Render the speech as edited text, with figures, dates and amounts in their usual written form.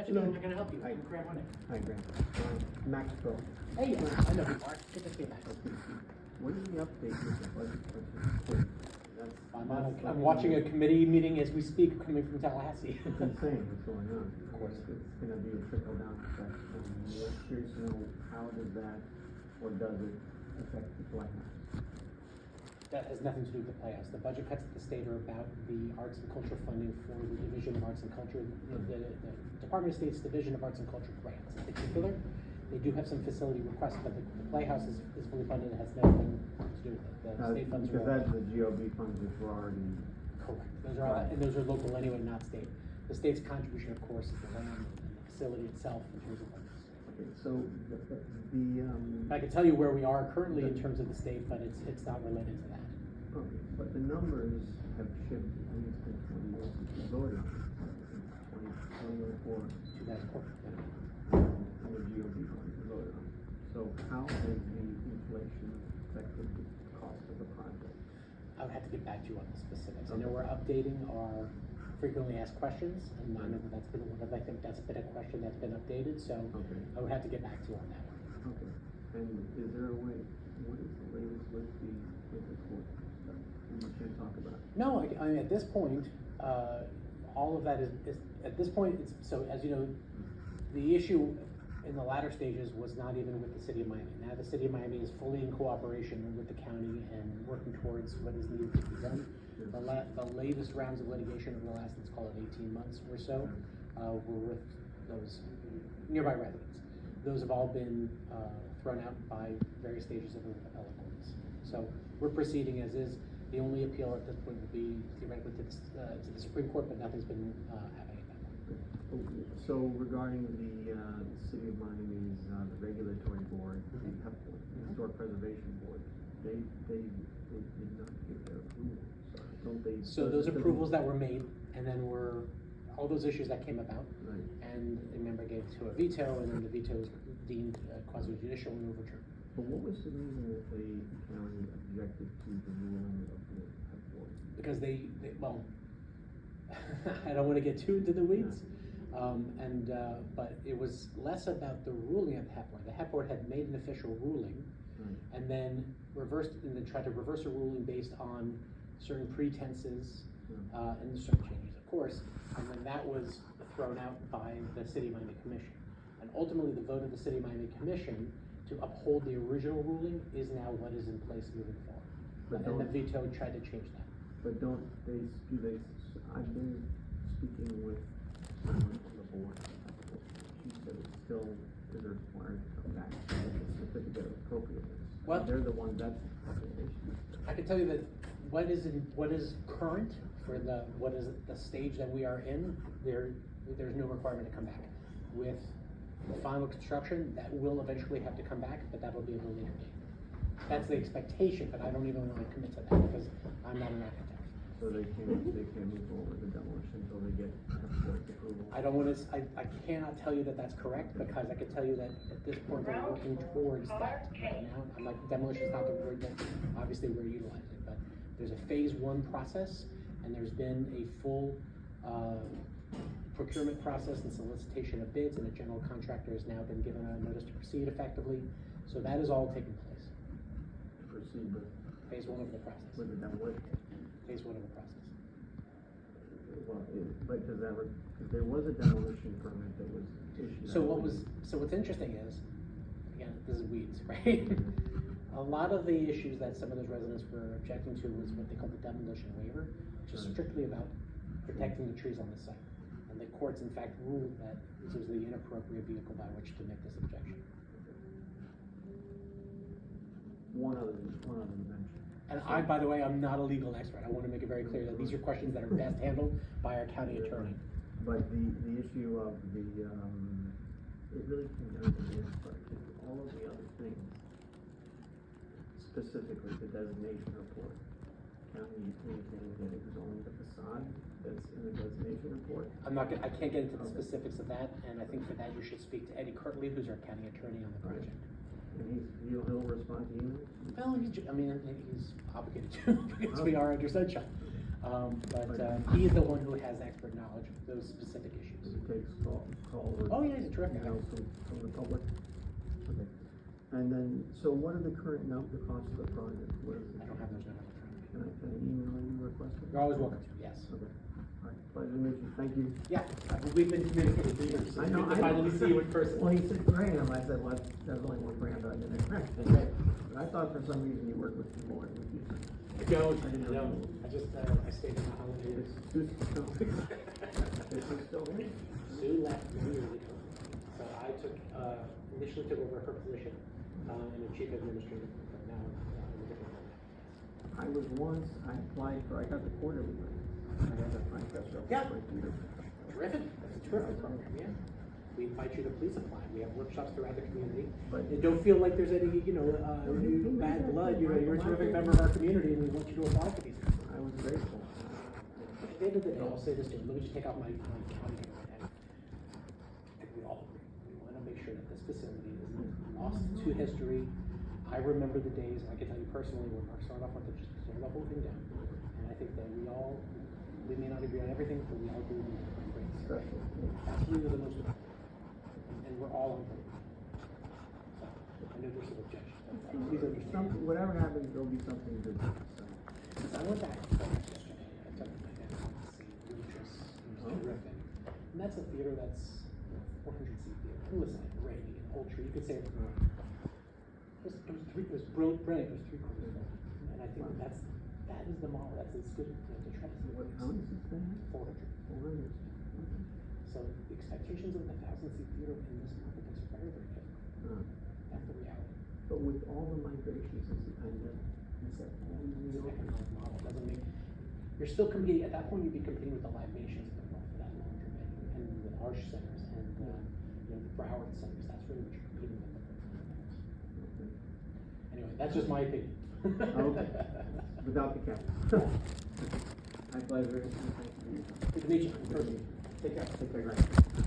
afternoon, how can I help you? Hi. I'm Graham Winnick. Hi, Graham. Maxwell. Hey, I know who you are. Good to see you, Max. What is the update with the budget? I'm watching a committee meeting as we speak, coming from Tallahassee. It's insane what's going on. Of course. It's going to be a trickle down effect. We're curious to know how does that, or does it affect the playhouse? That has nothing to do with the Playhouse. The budget cuts at the state are about the arts and culture funding for the Division of Arts and Culture, the Department of State's Division of Arts and Culture grants in particular. They do have some facility requests, but the Playhouse is fully funded. It has nothing to do with it. The state funds because are that's the GOB funds which were already correct. Those are and those are local anyway, not state. The state's contribution, of course, is the land and the facility itself in terms of funds. okay. So I can tell you where we are currently in terms of the state, but it's not related to that. okay, but the numbers have shifted. I think it's been 20 years since we voted on it. 2004. 2004. And the GOB funds we voted on. So how has the inflation affected the cost of the project? I would have to get back to you on the specifics. I know we're updating our frequently asked questions, and I know that that's been one of, I think that's been a question that's been updated, so I would have to get back to you on that one. Okay. And is there a way, what is the latest with the court stuff? You can't talk about it. No, I mean, at this point, all of that is at this point, it's, so as you know, the issue in the latter stages was not even with the city of Miami. Now the city of Miami is fully in cooperation with the county and working towards what is needed to be done. The latest rounds of litigation over the last, let's call it 18 months or so, were with those nearby residents. Those have all been thrown out by various stages of the appellate courts. So we're proceeding as is. The only appeal at this point would be theoretically to the Supreme Court, but nothing's been happening at that point. So regarding the city of Miami's the regulatory board, the Historic Preservation Board, they did not give their approval. So don't they? So those approvals that were made, and then were all those issues that came about, right. And a member gave to a veto, and then the veto was deemed quasi-judicial and overturned. But what was the reason that the county objected to the ruling of the board? Because they well, I don't want to get too into the weeds, but it was less about the ruling of the HEP board. The HEP board had made an official ruling, right. and then tried to reverse a ruling based on certain pretenses and certain changes, of course, and then that was thrown out by the City of Miami Commission. And ultimately, the vote of the City of Miami Commission to uphold the original ruling is now what is in place moving forward. And the veto tried to change that. But don't they, I've been speaking with someone on the board. She said it still is required to come back with a certificate of appropriateness. Well, they're the ones that's the issue. I can tell you that what is current for what is the stage that we are in, there's no requirement to come back. With the final construction, that will eventually have to come back, but that will be at a later date. That's the expectation, but I don't even want to commit to that because I'm not an architect. So they can't move forward with the demolition until they get court approval. I don't want to. I cannot tell you that that's correct because I can tell you that at this point they're working towards that right now. I'm like, demolition is not the word that obviously we're utilizing, but there's a phase 1 process, and there's been a full procurement process and solicitation of bids, and the general contractor has now been given a notice to proceed effectively. So that is all taking place. Proceed with phase 1 of the process. With the demolition. Phase 1 of the process. Well, but does that because there was a demolition permit that was issued. So what's interesting is, again, this is weeds, right? A lot of the issues that some of those residents were objecting to was what they call the demolition waiver, which is strictly about protecting the trees on the site. And the courts, in fact, ruled that this was the inappropriate vehicle by which to make this objection. One other dimension. And I, by the way, I'm not a legal expert. I want to make it very clear that these are questions that are best handled by our county attorney. But the issue of the, it really came down to this, but all of the other things, specifically the designation report, county indicating that it was only the facade that's in the designation report. I can't get into the specifics of that, and I think for that you should speak to Eddie Kirtley, who's our county attorney on the project. And he'll respond to you? Well, he's obligated to because we are under sunshine. He is the one who has expert knowledge of those specific issues. He takes call or. Oh, yeah, he's a terrific guy. emails from the public? Okay. And then, so what are the current the costs of the project? What is it? I don't have those numbers in front of me. Can I email you requesting? You're always welcome to, yes. Okay. All right, pleasure to meet you. Thank you. Yeah, we've been communicating for years, so I it's know, good to finally see you in person. Well, he said Graham, I said, well, there's only one Graham, but I didn't know. But I thought for some reason you worked with two more. I don't, I just, I stayed in the holidays. Sue's still there? Sue left 2 years ago, so I took, initially took over her position, and the chief administrator, but now, I'm a different one. I was once, I applied for, I got the quarterly one. I had a Frank Festival. Yeah. Terrific, that's a terrific program, yeah. We invite you to please apply, we have workshops throughout the community. But- And don't feel like there's any, bad blood, you're a terrific member of our community, and we want you to apply for these. I was grateful. At the end of the day, I'll say this to you, let me just take out my county hat. I think we all agree, we wanna make sure that this facility is not lost to history. I remember the days, I can tell you personally, when Mark started off with to just tear the whole thing down. And I think that we may not agree on everything, but we all agree on the great stuff. Special. That's really the most important. And we're all on board. So, I know there's some objections, but please understand. Whatever happens, there'll be something good. So. So I went back yesterday, I took my family to see Waitress, it was terrific. And that's a theater that's 400 seat theater, it was like rainy and ultra, you could say it was brilliant, it was 3 quarters full. And I think that is the model, that's as good, to try to see. What county is that? 400. 400. So the expectations of the 1,000 seat theater in this market is very, very different. That's the reality. But with all the migrations since the pandemic, is that all New The York? economic model doesn't make, you're still competing, at that point you'd be competing with the Live Nations of the North for that longer venue, and the Arch centers, and, the Broward centers, that's really what you're competing with. Okay. Anyway, that's just my opinion. Okay. Without the cap. My pleasure. Thank you. Good to meet you in person. Take care. Take care.